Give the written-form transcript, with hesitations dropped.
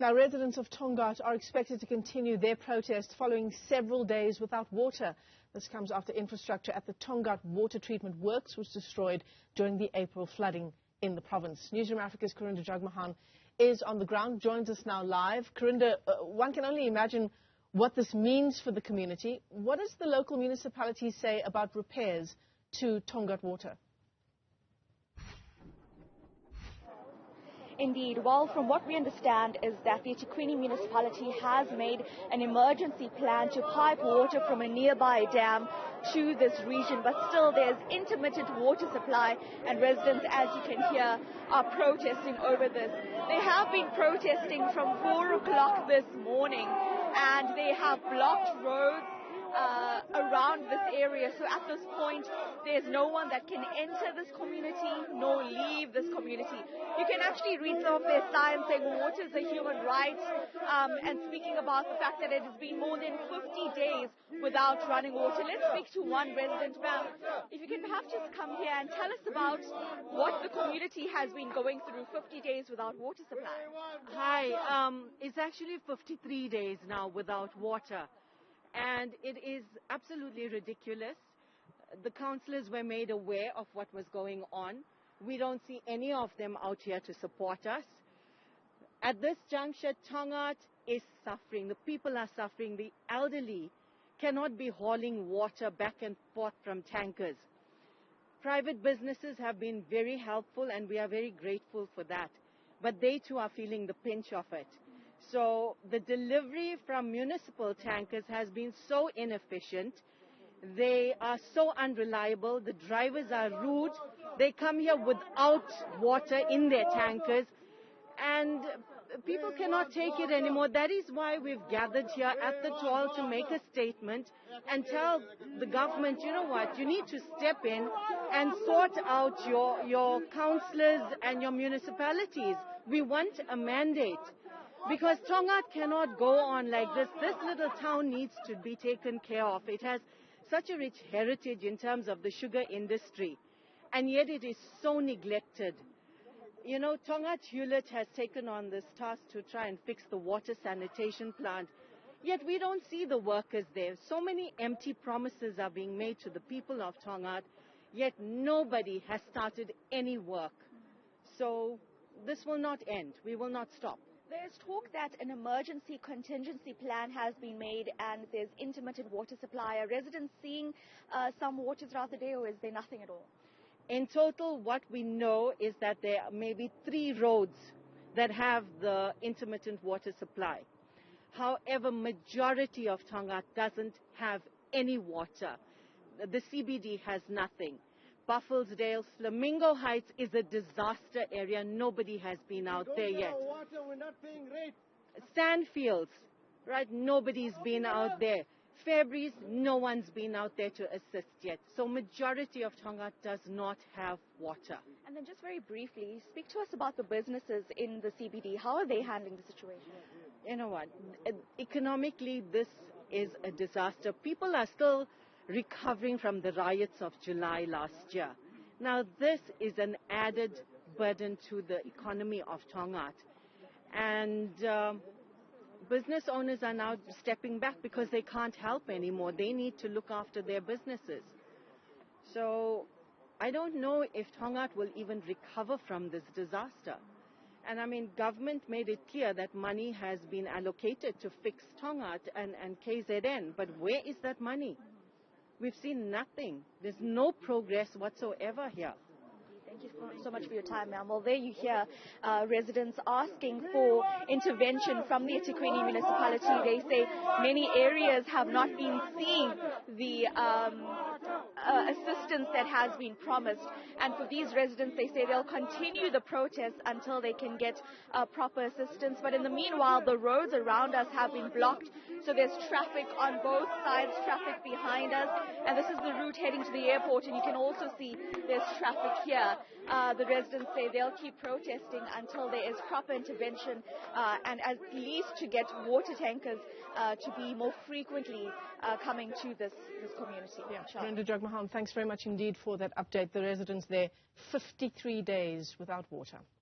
Now, residents of Tongaat are expected to continue their protest following several days without water. This comes after infrastructure at the Tongaat Water Treatment Works was destroyed during the April flooding in the province. Newzroom Afrika's Karinda Jagmohan is on the ground, joins us now live. Karinda, one can only imagine what this means for the community. What does the local municipality say about repairs to Tongaat Water? Indeed. Well, from what we understand is that the eThekwini municipality has made an emergency plan to pipe water from a nearby dam to this region, but still there's intermittent water supply, and residents, as you can hear, are protesting over this. They have been protesting from 4 o'clock this morning, and they have blocked roads around this area. So at this point, there's no one that can enter this community nor leave this community. You can actually read some of their signs saying water is a human right, and speaking about the fact that it has been more than 50 days without running water. Let's speak to one resident. Ma'am, if you can perhaps just come here and tell us about what the community has been going through 50 days without water supply. Hi, it's actually 53 days now without water. And it is absolutely ridiculous. The councillors were made aware of what was going on. We don't see any of them out here to support us. At this juncture, Tongaat is suffering. The people are suffering. The elderly cannot be hauling water back and forth from tankers. Private businesses have been very helpful, and we are very grateful for that. But they too are feeling the pinch of it. So the delivery from municipal tankers has been so inefficient. They are so unreliable. The drivers are rude. They come here without water in their tankers, and people cannot take it anymore. That is why we've gathered here at the toll to make a statement and tell the government, you know what, you need to step in and sort out your councillors and your municipalities. We want a mandate. Because Tongaat cannot go on like this. This little town needs to be taken care of. It has such a rich heritage in terms of the sugar industry, and yet it is so neglected. You know, Tongaat Hewlett has taken on this task to try and fix the water sanitation plant, yet we don't see the workers there. So many empty promises are being made to the people of Tongaat, yet nobody has started any work. So this will not end. We will not stop. There's talk that an emergency contingency plan has been made and there's intermittent water supply. Are residents seeing some water throughout the day, or is there nothing at all? In total, what we know is that there are maybe 3 roads that have the intermittent water supply. However, majority of Tongaat doesn't have any water. The CBD has nothing. Buffelsdale, Flamingo Heights is a disaster area. Nobody has been out there yet. Water, we're not paying rate. Sandfields, right? Nobody's been out there. Fairbreeze, no one's been out there to assist yet. So majority of Tongaat does not have water. And then just very briefly, speak to us about the businesses in the CBD. How are they handling the situation? You know what? Economically, this is a disaster. People are still recovering from the riots of July last year. Now, this is an added burden to the economy of Tongaat. And business owners are now stepping back because they can't help anymore. They need to look after their businesses. So I don't know if Tongaat will even recover from this disaster. And I mean, government made it clear that money has been allocated to fix Tongaat and KZN. But where is that money? We've seen nothing. There's no progress whatsoever here. Thank you so much for your time, ma'am. Well, there you hear residents asking for intervention from the eThekwini municipality. They say many areas have not been seeing the assistance that has been promised. And for these residents, they say they'll continue the protest until they can get proper assistance. But in the meanwhile, the roads around us have been blocked. So there's traffic on both sides, traffic behind us. And this is the route heading to the airport. And you can also see there's traffic here. The residents say they'll keep protesting until there is proper intervention and at least to get water tankers to be more frequently coming to this community. Yeah, Karinda Jagmohan, thanks very much indeed for that update. The residents there, 53 days without water.